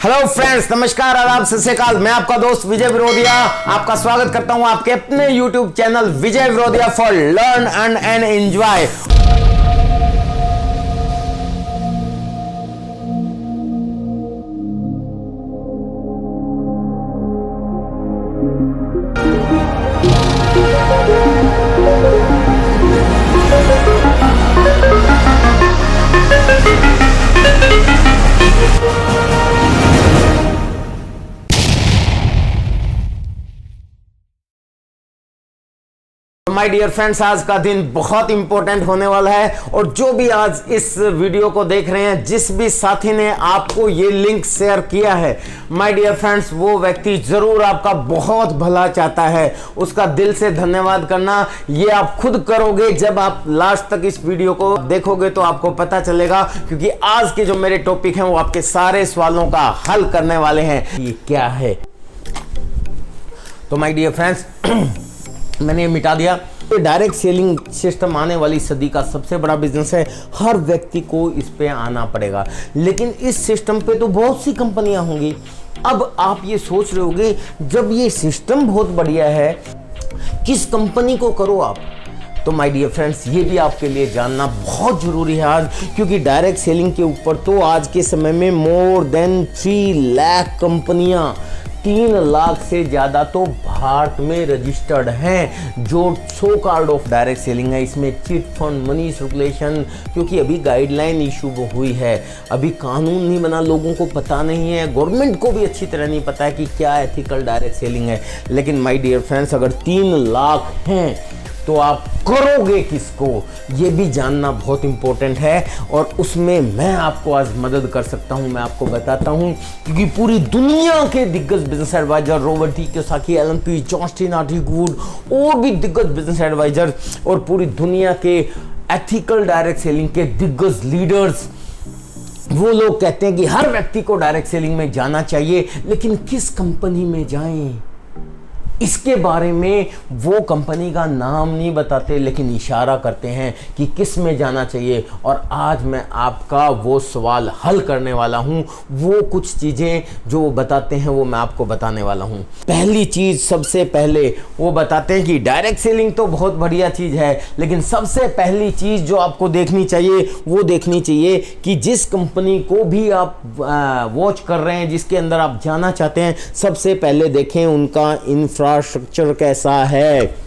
Hello friends, नमस्कार, आदाब, सत श्री अकाल। मैं आपका दोस्त विजय विरोधिया आपका स्वागत करता हूं आपके अपने YouTube channel Vijay Virodhiya for learn and enjoy. My dear friends, आज का दिन बहुत इंपॉर्टेंट होने वाला है और जो भी आज इस वीडियो को देख रहे हैं, जिस भी साथी ने आपको ये लिंक शेयर किया है, माय डियर फ्रेंड्स, वो व्यक्ति जरूर आपका बहुत भला चाहता है। उसका दिल से धन्यवाद करना ये आप खुद करोगे जब आप लास्ट तक इस वीडियो को देखोगे तो आपको पता चलेगा, क्योंकि आज के जो मेरे टॉपिक हैं वो आपके सारे सवालों का हल करने वाले हैं। ये क्या है? तो माय डियर फ्रेंड्स, मैंने ये मिटा दिया। तो डायरेक्ट सेलिंग सिस्टम आने वाली सदी का सबसे बड़ा बिजनेस है। हर व्यक्ति को इस पे आना पड़ेगा, लेकिन इस सिस्टम पे तो बहुत सी कंपनियां होंगी। अब आप ये सोच रहे होगे, जब ये सिस्टम बहुत बढ़िया है, किस कंपनी को करो आप? तो माय डियर फ्रेंड्स, ये भी आपके लिए जानना बहुत ज़रूरी है आज, क्योंकि डायरेक्ट सेलिंग के ऊपर तो आज के समय में मोर देन 3 लाख कंपनियां, 3 लाख से ज़्यादा तो भारत में रजिस्टर्ड हैं जो so called off direct selling है। इसमें चिट फंड, मनी सर्कुलेशन, क्योंकि अभी गाइडलाइन इशू हुई है, अभी कानून नहीं बना, लोगों को पता नहीं है, गवर्नमेंट को भी अच्छी तरह नहीं पता है कि क्या एथिकल डायरेक्ट सेलिंग है। लेकिन माय डियर फ्रेंड्स, अगर 3 लाख हैं तो आप करोगे किसको, ये भी जानना बहुत इंपॉर्टेंट है और उसमें मैं आपको आज मदद कर सकता हूं। मैं आपको बताता हूं, क्योंकि पूरी दुनिया के दिग्गज business adviser Robert T Kiyosaki, Allan Pease, John आर्टिक वुड और भी दिग्गज बिजनेस एडवाइजर और पूरी दुनिया के एथिकल डायरेक्ट सेलिंग के दिग्गज लीडर्स, वो लोग कहते हैं कि हर व्यक्ति को डायरेक्ट सेलिंग में जाना चाहिए, लेकिन किस कंपनी में जाएं, इसके बारे में वो कंपनी का नाम नहीं बताते, लेकिन इशारा करते हैं कि किस में जाना चाहिए। और आज मैं आपका वो सवाल हल करने वाला हूं। वो कुछ चीज़ें जो वो बताते हैं वो मैं आपको बताने वाला हूं। पहली चीज़, सबसे पहले वो बताते हैं कि डायरेक्ट सेलिंग तो बहुत बढ़िया चीज़ है, लेकिन सबसे पहली चीज़ जो आपको देखनी चाहिए वो देखनी चाहिए कि जिस कंपनी को भी आप वॉच कर रहे हैं, जिसके अंदर आप जाना चाहते हैं, सबसे पहले देखें उनका इंफ्रास्ट्रक्चर कैसा है।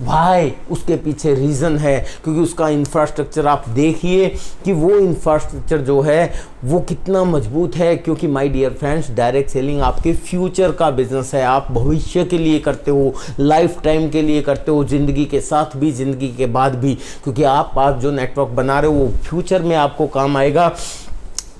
भाई, उसके पीछे रीज़न है, क्योंकि उसका इंफ्रास्ट्रक्चर आप देखिए कि वो इंफ्रास्ट्रक्चर जो है वो कितना मजबूत है। क्योंकि my dear friends, direct selling आपके फ्यूचर का बिजनेस है। आप भविष्य के लिए करते हो, लाइफ टाइम के लिए करते हो, ज़िंदगी के साथ भी, ज़िंदगी के बाद भी, क्योंकि आप आज जो नेटवर्क बना रहे हो वो फ्यूचर में आपको काम आएगा।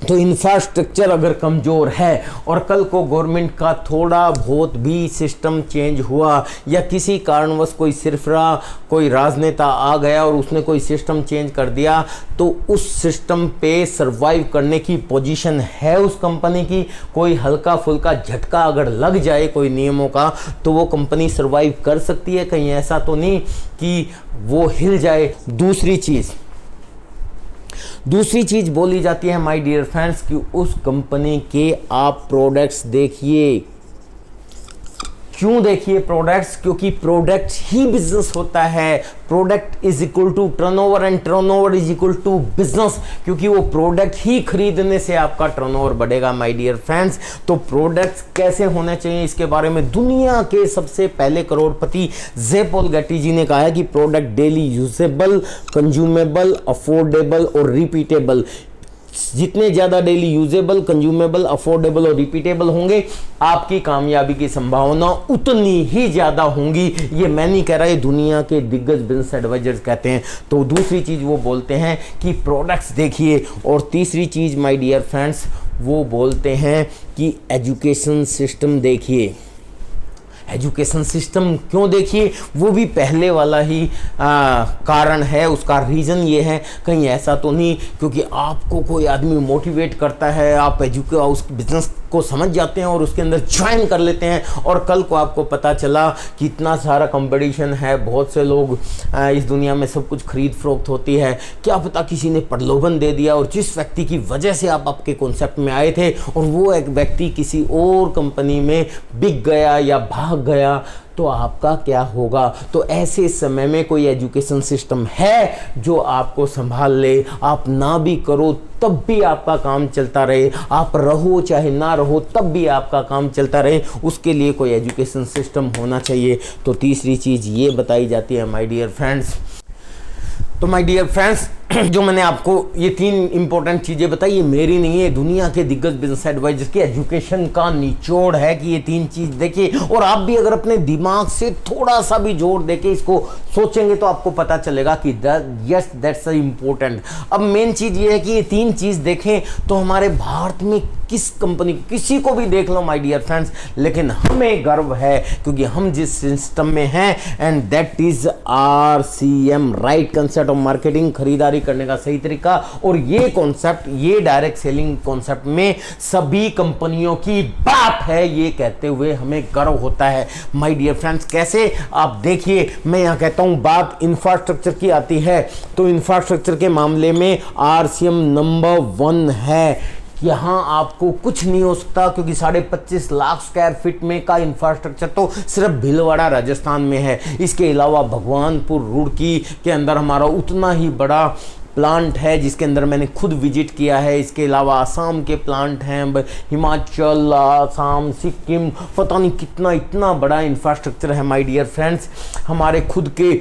तो इंफ्रास्ट्रक्चर अगर कमज़ोर है और कल को गवर्नमेंट का थोड़ा बहुत भी सिस्टम चेंज हुआ या किसी कारणवश कोई सिरफरा, कोई राजनेता आ गया और उसने कोई सिस्टम चेंज कर दिया, तो उस सिस्टम पे सरवाइव करने की पोजीशन है उस कंपनी की। कोई हल्का फुल्का झटका अगर लग जाए कोई नियमों का, तो वो कंपनी सरवाइव कर सकती है। कहीं ऐसा तो नहीं कि वो हिल जाए। दूसरी चीज़ बोली जाती है माय डियर फ्रेंड्स कि उस कंपनी के आप प्रोडक्ट्स देखिए। क्यों देखिए प्रोडक्ट्स? क्योंकि प्रोडक्ट ही बिजनेस होता है। Product is equal to turnover and turnover is equal to business, क्योंकि वो प्रोडक्ट ही खरीदने से आपका टर्नओवर बढ़ेगा माय डियर फ्रेंड्स। तो प्रोडक्ट्स कैसे होने चाहिए, इसके बारे में दुनिया के सबसे पहले करोड़पति जे पॉल गेटी जी ने कहा है कि product daily usable, consumable, affordable और रिपीटेबल। जितने ज़्यादा डेली यूजेबल, कंज्यूमेबल, अफोर्डेबल और रिपीटेबल होंगे, आपकी कामयाबी की संभावना उतनी ही ज़्यादा होंगी। ये मैं नहीं कह रहा, ये दुनिया के दिग्गज बिजनेस एडवाइजर्स कहते हैं। तो दूसरी चीज़ वो बोलते हैं कि प्रोडक्ट्स देखिए। और तीसरी चीज़ माय डियर फ्रेंड्स, वो बोलते हैं कि एजुकेशन सिस्टम देखिए। एजुकेशन सिस्टम क्यों, देखिए वो भी पहले वाला ही कारण है। उसका रीज़न ये है, कहीं ऐसा तो नहीं क्योंकि आपको कोई आदमी मोटिवेट करता है, आप उस बिजनेस को समझ जाते हैं और उसके अंदर ज्वाइन कर लेते हैं, और कल को आपको पता चला कि इतना सारा कंपटीशन है, बहुत से लोग इस दुनिया में सब कुछ खरीद फरोख्त होती है, क्या पता किसी ने प्रलोभन दे दिया और जिस व्यक्ति की वजह से आप आपके कॉन्सेप्ट में आए थे और वो एक व्यक्ति किसी और कंपनी में बिक गया या भाग गया, तो आपका क्या होगा। तो ऐसे समय में कोई एजुकेशन सिस्टम है जो आपको संभाल ले, आप ना भी करो तब भी आपका काम चलता रहे, आप रहो चाहे ना रहो तब भी आपका काम चलता रहे, उसके लिए कोई एजुकेशन सिस्टम होना चाहिए। तो तीसरी चीज़ ये बताई जाती है माय डियर फ्रेंड्स। तो माय डियर फ्रेंड्स, जो मैंने आपको ये 3 इंपॉर्टेंट चीज़ें बताई, ये मेरी नहीं है, दुनिया के दिग्गज बिजनेस एडवाइजर की एजुकेशन का निचोड़ है कि ये 3 चीज़ देखिए, और आप भी अगर अपने दिमाग से थोड़ा सा भी जोर देके इसको सोचेंगे तो आपको पता चलेगा कि यस दैट्स इम्पोर्टेंट। अब मेन चीज़ ये है कि ये 3 चीज़ देखें तो हमारे भारत में किस कंपनी, किसी को भी देख लो माय डियर फ्रेंड्स, लेकिन हमें गर्व है क्योंकि हम जिस सिस्टम में हैं, and that is RCM, right concept of marketing, खरीदारी करने का सही तरीका। और ये कॉन्सेप्ट, ये डायरेक्ट सेलिंग कॉन्सेप्ट में सभी कंपनियों की बात है, ये कहते हुए हमें गर्व होता है माय डियर फ्रेंड्स। कैसे, आप देखिए, मैं यहाँ कहता हूँ बात इंफ्रास्ट्रक्चर की आती है तो इंफ्रास्ट्रक्चर के मामले में RCM नंबर 1 है। यहाँ आपको कुछ नहीं हो सकता क्योंकि 25.5 लाख स्क्वायर फीट में का इंफ्रास्ट्रक्चर तो सिर्फ भीलवाड़ा राजस्थान में है। इसके अलावा भगवानपुर रुड़की के अंदर हमारा उतना ही बड़ा प्लांट है जिसके अंदर मैंने खुद विजिट किया है। इसके अलावा आसाम के प्लांट हैं, हिमाचल, आसाम, सिक्किम, पता नहीं कितना, इतना बड़ा इंफ्रास्ट्रक्चर है माय डियर फ्रेंड्स। हमारे खुद के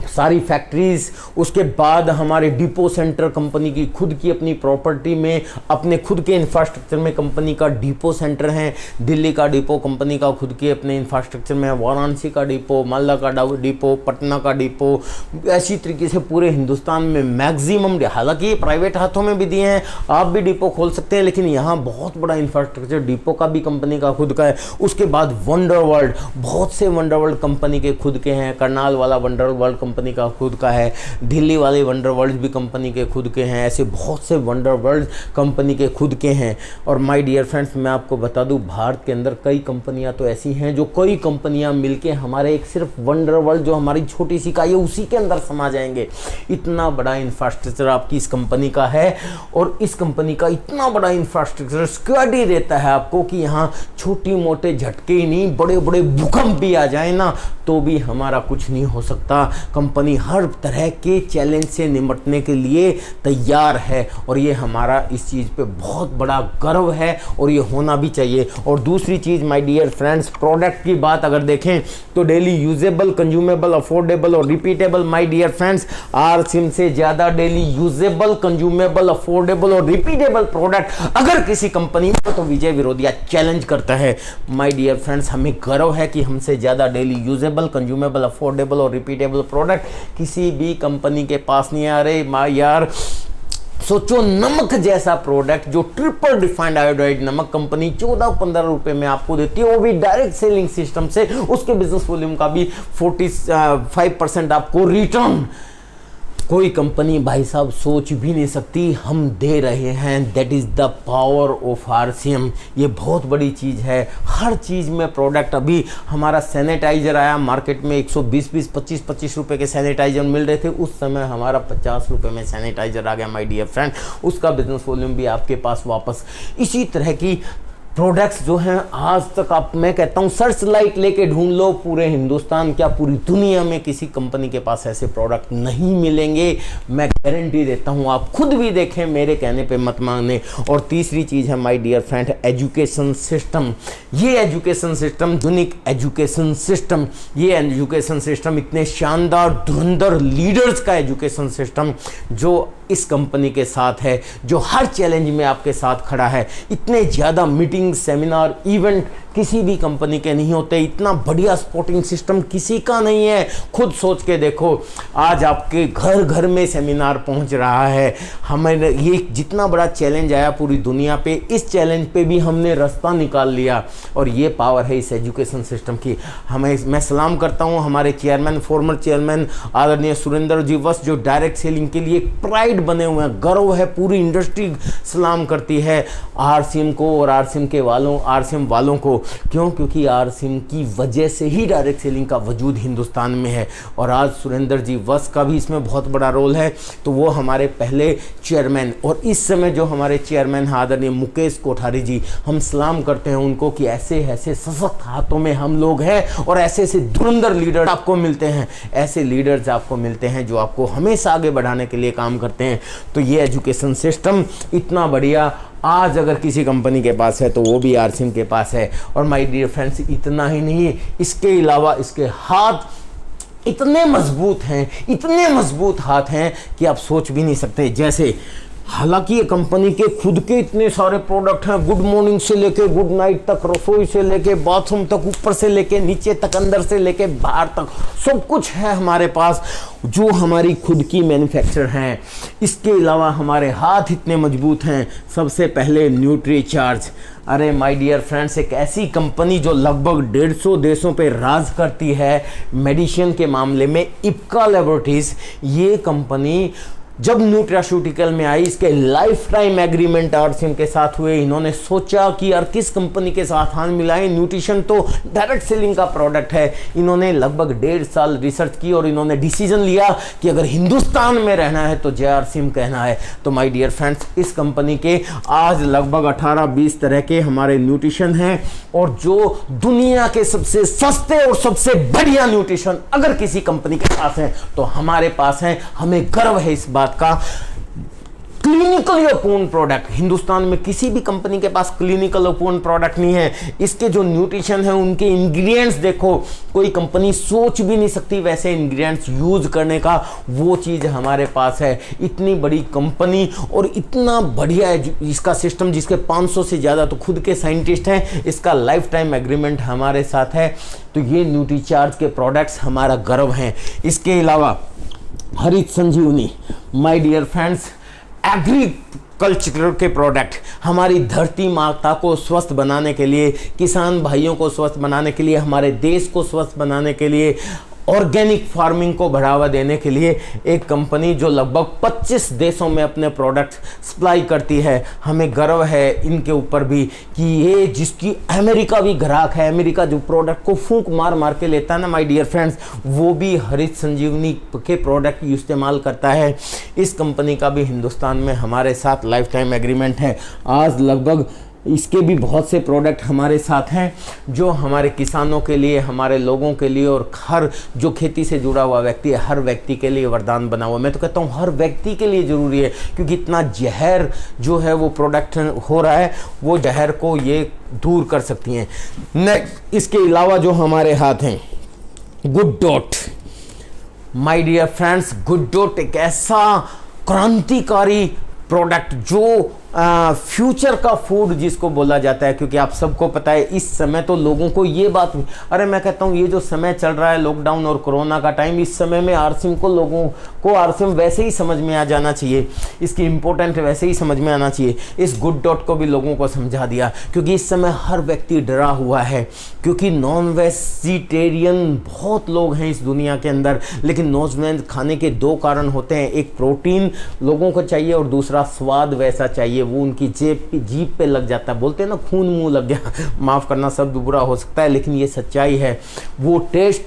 सारी फैक्ट्रीज, उसके बाद हमारे डिपो सेंटर, कंपनी की खुद की अपनी प्रॉपर्टी में अपने खुद के इंफ्रास्ट्रक्चर में कंपनी का डिपो सेंटर है। दिल्ली का डिपो कंपनी का खुद के अपने इंफ्रास्ट्रक्चर में है, वाराणसी का डिपो, मालदा का डिपो, पटना का डिपो, ऐसी तरीके से पूरे हिंदुस्तान में मैक्सिमम, हालांकि प्राइवेट हाथों में भी दिए हैं, आप भी डिपो खोल सकते हैं, लेकिन यहाँ बहुत बड़ा इंफ्रास्ट्रक्चर डिपो का भी कंपनी का खुद का है। उसके बाद वंडर वर्ल्ड, बहुत से वंडर वर्ल्ड कंपनी के खुद के हैं, करनाल वाला वंडर वर्ल्ड कंपनी का खुद का है, दिल्ली वाले वंडर वर्ल्ड भी कंपनी के खुद के हैं, ऐसे बहुत से वंडर वर्ल्ड कंपनी के खुद के हैं। और माय डियर फ्रेंड्स, मैं आपको बता दूं, भारत के अंदर कई कंपनियां तो ऐसी हैं जो कई कंपनियां मिलके हमारे एक सिर्फ वंडर वर्ल्ड जो हमारी छोटी सी इकाई है उसी के अंदर समा जाएंगे। इतना बड़ा इंफ्रास्ट्रक्चर आपकी इस कंपनी का है, और इस कंपनी का इतना बड़ा इंफ्रास्ट्रक्चर सिक्योरिटी देता है आपको कि यहाँ छोटी मोटे झटके ही नहीं, बड़े बड़े भूकंप भी आ जाए ना तो भी हमारा कुछ नहीं हो सकता। कंपनी हर तरह के चैलेंज से निपटने के लिए तैयार है, और ये हमारा इस चीज़ पे बहुत बड़ा गर्व है और ये होना भी चाहिए। और दूसरी चीज़ माय डियर फ्रेंड्स, प्रोडक्ट की बात अगर देखें तो डेली यूजेबल, कंज्यूमेबल, अफोर्डेबल और repeatable my dear friends, RCM से ज़्यादा डेली यूजेबल, कंज्यूमेबल, अफोर्डेबल और रिपीटेबल प्रोडक्ट अगर किसी कंपनी में तो विजय विरोधिया चैलेंज करता है माय डियर फ्रेंड्स। हमें गर्व है कि हमसे ज़्यादा डेली यूजेबल, कंज्यूमेबल, अफोर्डेबल और रिपीटेबल प्रोडक्ट किसी भी कंपनी के पास नहीं आ रहे। यार सोचो, नमक जैसा प्रोडक्ट जो ट्रिपल डिफाइंड आयोडाइड नमक कंपनी 14-15 रुपए में आपको देती है, वो भी डायरेक्ट सेलिंग सिस्टम से, उसके बिजनेस वॉल्यूम का भी 45% आपको रिटर्न कोई कंपनी भाई साहब सोच भी नहीं सकती, हम दे रहे हैं। That is the power of RCM। ये बहुत बड़ी चीज़ है। हर चीज़ में प्रोडक्ट, अभी हमारा सैनिटाइज़र आया मार्केट में, 120-20, 25-25 रुपये के सैनिटाइज़र मिल रहे थे, उस समय हमारा 50 रुपये में सैनिटाइज़र आ गया माय डियर फ्रेंड। उसका बिजनेस वॉल्यूम भी आपके पास वापस। इसी तरह की प्रोडक्ट्स जो हैं आज तक, आप, मैं कहता हूँ सर्च लाइट लेके ढूंढ लो पूरे हिंदुस्तान, क्या पूरी दुनिया में किसी कंपनी के पास ऐसे प्रोडक्ट नहीं मिलेंगे। मैं गारंटी देता हूँ, आप खुद भी देखें, मेरे कहने पे मत माने। और तीसरी चीज़ है my dear friend, education system. ये education system, unique education system, ये एजुकेशन सिस्टम इतने शानदार धुरंधर लीडर्स का एजुकेशन सिस्टम जो इस कंपनी के साथ है, जो हर चैलेंज में आपके साथ खड़ा है। इतने ज़्यादा मीटिंग मीटिंग, सेमिनार, इवेंट किसी भी कंपनी के नहीं होते। इतना बढ़िया सपोर्टिंग सिस्टम किसी का नहीं है। खुद सोच के देखो, आज आपके घर घर में सेमिनार पहुंच रहा है। हमें ये जितना बड़ा चैलेंज आया पूरी दुनिया पे, इस चैलेंज पे भी हमने रास्ता निकाल लिया, और ये पावर है इस एजुकेशन सिस्टम की। मैं सलाम करता हूँ हमारे चेयरमैन, फॉर्मर चेयरमैन आदरणीय सुरेंद्र जी वस, जो डायरेक्ट सेलिंग के लिए एक प्राइड बने हुए हैं। गर्व है, पूरी इंडस्ट्री सलाम करती है आरसीएम को और आरसीएम वालों को। क्यों? क्योंकि आरसीएम की वजह से ही डायरेक्ट सेलिंग का वजूद हिंदुस्तान में है, और आज सुरेंद्र जी वस का भी इसमें बहुत बड़ा रोल है। तो वो हमारे पहले चेयरमैन, और इस समय जो हमारे चेयरमैन हैं आदरणीय मुकेश कोठारी जी, हम सलाम करते हैं उनको कि ऐसे ऐसे सशक्त हाथों में हम लोग हैं, और ऐसे ऐसे धुरंधर लीडर आपको मिलते हैं, ऐसे लीडर्स आपको मिलते हैं जो आपको हमेशा आगे बढ़ाने के लिए काम करते हैं। तो ये एजुकेशन सिस्टम इतना बढ़िया आज अगर किसी कंपनी के पास है तो वो भी आरसीएम के पास है। और माय डियर फ्रेंड्स, इतना ही नहीं, इसके अलावा इसके हाथ इतने मजबूत हैं, इतने मजबूत हाथ हैं कि आप सोच भी नहीं सकते। जैसे हालांकि ये कंपनी के खुद के इतने सारे प्रोडक्ट हैं, गुड मॉर्निंग से लेके गुड नाइट तक, रसोई से लेके बाथरूम तक, ऊपर से लेके नीचे तक, अंदर से लेके बाहर तक, सब कुछ है हमारे पास जो हमारी खुद की मैन्युफैक्चर हैं। इसके अलावा हमारे हाथ इतने मजबूत हैं। सबसे पहले न्यूट्रीचार्ज। अरे माय डियर फ्रेंड्स, एक ऐसी कंपनी जो लगभग 150 देशों पे राज करती है मेडिसिन के मामले में, इप्का लैबोरेटरीज, ये कंपनी जब न्यूट्रास्यूटिकल में आई, इसके लाइफ टाइम एग्रीमेंट आरसीएम के साथ हुए। इन्होंने सोचा कि यार किस कंपनी के साथ हाथ मिलाएं, न्यूट्रिशन तो डायरेक्ट सेलिंग का प्रोडक्ट है। इन्होंने लगभग 1.5 साल रिसर्च की और इन्होंने डिसीजन लिया कि अगर हिंदुस्तान में रहना है तो जय आरसीएम कहना है। तो माय डियर फ्रेंड्स, इस कंपनी के आज लगभग 18-20 तरह के हमारे न्यूट्रिशन हैं, और जो दुनिया के सबसे सस्ते और सबसे बढ़िया न्यूट्रिशन अगर किसी कंपनी के पास है तो हमारे पास है। हमें गर्व है इस बात का। क्लिनिकल अप्रूव्ड प्रोडक्ट, हिंदुस्तान में किसी भी कंपनी के पास क्लिनिकल अप्रूव्ड प्रोडक्ट नहीं है। इसके जो न्यूट्रिशन है, उनके इंग्रेडिएंट्स देखो, कोई कंपनी सोच भी नहीं सकती वैसे इंग्रेडिएंट्स यूज करने का, वो चीज हमारे पास है। इतनी बड़ी कंपनी और इतना बढ़िया इसका सिस्टम, जिसके 500 से ज्यादा तो खुद के साइंटिस्ट हैं, इसका लाइफ टाइम एग्रीमेंट हमारे साथ है। तो ये न्यूट्रीचार्ज के प्रोडक्ट्स हमारा गर्व हैं। इसके अलावा हरित संजीवनी, माय डियर फ्रेंड्स, एग्रीकल्चर के प्रोडक्ट हमारी धरती माता को स्वस्थ बनाने के लिए, किसान भाइयों को स्वस्थ बनाने के लिए, हमारे देश को स्वस्थ बनाने के लिए, ऑर्गेनिक फार्मिंग को बढ़ावा देने के लिए एक कंपनी जो लगभग 25 देशों में अपने प्रोडक्ट सप्लाई करती है। हमें गर्व है इनके ऊपर भी कि ये जिसकी अमेरिका भी ग्राहक है, अमेरिका जो प्रोडक्ट को फूंक मार मार के लेता है ना माय डियर फ्रेंड्स, वो भी हरित संजीवनी के प्रोडक्ट इस्तेमाल करता है। इस कंपनी का भी हिंदुस्तान में हमारे साथ लाइफ टाइम एग्रीमेंट है। आज लगभग इसके भी बहुत से प्रोडक्ट हमारे साथ हैं जो हमारे किसानों के लिए, हमारे लोगों के लिए, और हर जो खेती से जुड़ा हुआ व्यक्ति है, हर व्यक्ति के लिए वरदान बना हुआ। मैं तो कहता हूँ हर व्यक्ति के लिए ज़रूरी है, क्योंकि इतना जहर जो है वो प्रोडक्ट हो रहा है, वो जहर को ये दूर कर सकती हैं। नेक्स्ट, इसके अलावा जो हमारे हाथ हैं, Good Dot. My dear friends, Good Dot एक ऐसा क्रांतिकारी प्रोडक्ट जो फ्यूचर का फूड जिसको बोला जाता है, क्योंकि आप सबको पता है इस समय तो लोगों को ये बात, अरे मैं कहता हूँ ये जो समय चल रहा है लॉकडाउन और कोरोना का टाइम, इस समय में आरसीएम को लोगों को आरसीएम वैसे ही समझ में आ जाना चाहिए, इसकी इंपॉर्टेंट वैसे ही समझ में आना चाहिए। इस गुड डॉट को भी लोगों को समझा दिया, क्योंकि इस समय हर व्यक्ति डरा हुआ है, क्योंकि नॉन वेजिटेरियन बहुत लोग हैं इस दुनिया के अंदर। लेकिन नॉन वेज खाने के 2 कारण होते हैं, एक प्रोटीन लोगों को चाहिए और दूसरा स्वाद वैसा चाहिए, वो उनकी जीभ पे लग जाता है। बोलते हैं ना खून मुंह लग गया, माफ करना शब्द बुरा हो सकता है लेकिन ये सच्चाई है। वो टेस्ट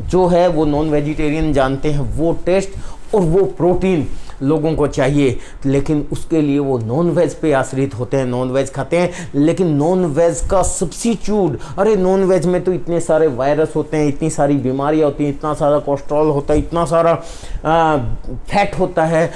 जो है वो नॉन वेजिटेरियन जानते हैं, वो टेस्ट और वो प्रोटीन लोगों को चाहिए, लेकिन उसके लिए वो नॉन वेज पे आश्रित होते हैं, नॉन वेज खाते हैं। लेकिन नॉन वेज का सब्स्टिट्यूट, अरे नॉन वेज में तो इतने सारे वायरस होते हैं, इतनी सारी बीमारियां होती हैं, इतना सारा कोलेस्ट्रॉल होता है, इतना सारा फैट होता है।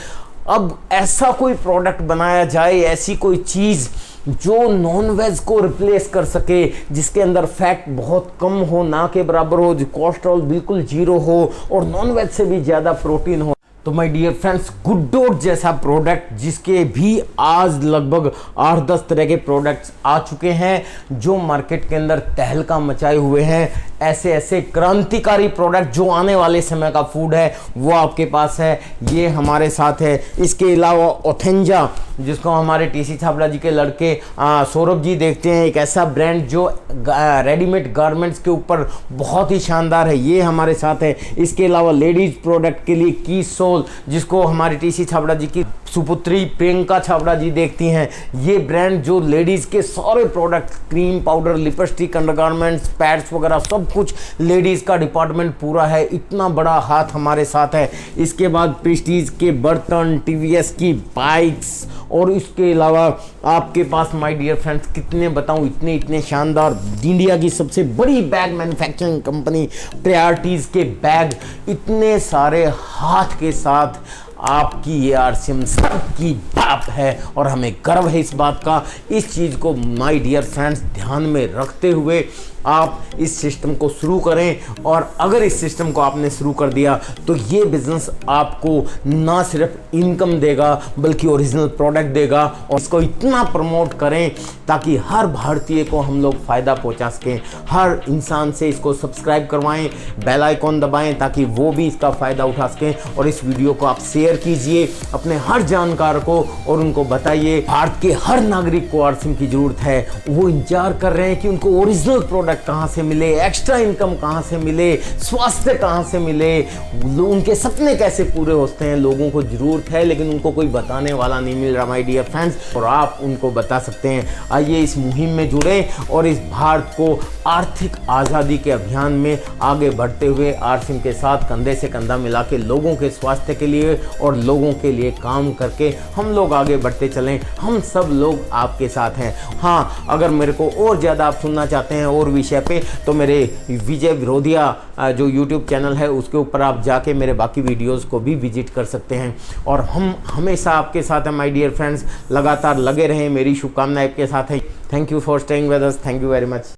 अब ऐसा कोई प्रोडक्ट बनाया जाए, ऐसी कोई चीज़ जो नॉन वेज को रिप्लेस कर सके, जिसके अंदर फैट बहुत कम हो, ना के बराबर हो, कोलेस्ट्रॉल बिल्कुल 0 हो और नॉन वेज से भी ज़्यादा प्रोटीन हो। तो माय डियर फ्रेंड्स, गुडडॉट जैसा प्रोडक्ट, जिसके भी आज लगभग 8-10 तरह के प्रोडक्ट्स आ चुके हैं जो मार्केट के अंदर तहलका मचाए हुए हैं, ऐसे ऐसे क्रांतिकारी प्रोडक्ट जो आने वाले समय का फूड है वो आपके पास है। ये हमारे साथ है। इसके अलावा ओथेंजा, जिसको हमारे टीसी छाबड़ा जी के लड़के सौरभ जी देखते हैं, एक ऐसा ब्रांड जो रेडीमेड गारमेंट्स के ऊपर बहुत ही शानदार है, ये हमारे साथ है। इसके अलावा लेडीज प्रोडक्ट के लिए की सोल, जिसको हमारे टीसी छाबड़ा जी की सुपुत्री प्रियंका छाबड़ा जी देखती हैं, ये ब्रांड जो लेडीज़ के सारे product, cream powder, lipstick, undergarments, pads वगैरह सब कुछ लेडीज़ का डिपार्टमेंट पूरा है, इतना बड़ा हाथ हमारे साथ है। इसके बाद प्रेस्टीज के बर्तन, टीवीएस की बाइक्स, और इसके अलावा आपके पास माय डियर फ्रेंड्स कितने बताऊं, इतने इतने शानदार, इंडिया की सबसे बड़ी बैग मैन्युफैक्चरिंग कंपनी प्रायोरिटीज़ के बैग, इतने सारे हाथ के साथ आपकी ये आरसीएम की बात है और हमें गर्व है इस बात का। इस चीज़ को माय डियर फ्रेंड्स ध्यान में रखते हुए आप इस सिस्टम को शुरू करें, और अगर इस सिस्टम को आपने शुरू कर दिया तो ये बिजनेस आपको ना सिर्फ इनकम देगा बल्कि ओरिजिनल प्रोडक्ट देगा। और इसको इतना प्रमोट करें ताकि हर भारतीय को हम लोग फ़ायदा पहुंचा सकें। हर इंसान से इसको सब्सक्राइब करवाएं, बेल आइकॉन दबाएं ताकि वो भी इसका फ़ायदा उठा सकें, और इस वीडियो को आप शेयर कीजिए अपने हर जानकार को और उनको बताइए भारत के हर नागरिक को आरसीएम की ज़रूरत है। वो इंतजार कर रहे हैं कि उनको ओरिजिनल प्रोडक्ट कहां से मिले, एक्स्ट्रा इनकम कहां से मिले, स्वास्थ्य कहां से मिले, उनके सपने कैसे पूरे होते हैं। लोगों को जरूरत है लेकिन उनको कोई बताने वाला नहीं मिल रहा माय डियर फ्रेंड्स, और आप उनको बता सकते हैं। आइए इस मुहिम में जुड़े और इस भारत को आर्थिक आज़ादी के अभियान में आगे बढ़ते हुए आरसीएम के साथ कंधे से कंधा मिला के लोगों के स्वास्थ्य के लिए और लोगों के लिए काम करके हम लोग आगे बढ़ते चलें। हम सब लोग आपके साथ हैं। हाँ, अगर मेरे को और ज़्यादा आप सुनना चाहते हैं और विषय पे, तो मेरे विजय विरोधिया जो यूट्यूब चैनल है उसके ऊपर आप जाके मेरे बाकी वीडियोस को भी विजिट कर सकते हैं। और हम हमेशा आपके साथ हैं माय डियर फ्रेंड्स, लगातार लगे रहें, मेरी शुभकामनाएं आपके साथ हैं। Thank you for staying with us, thank you very much.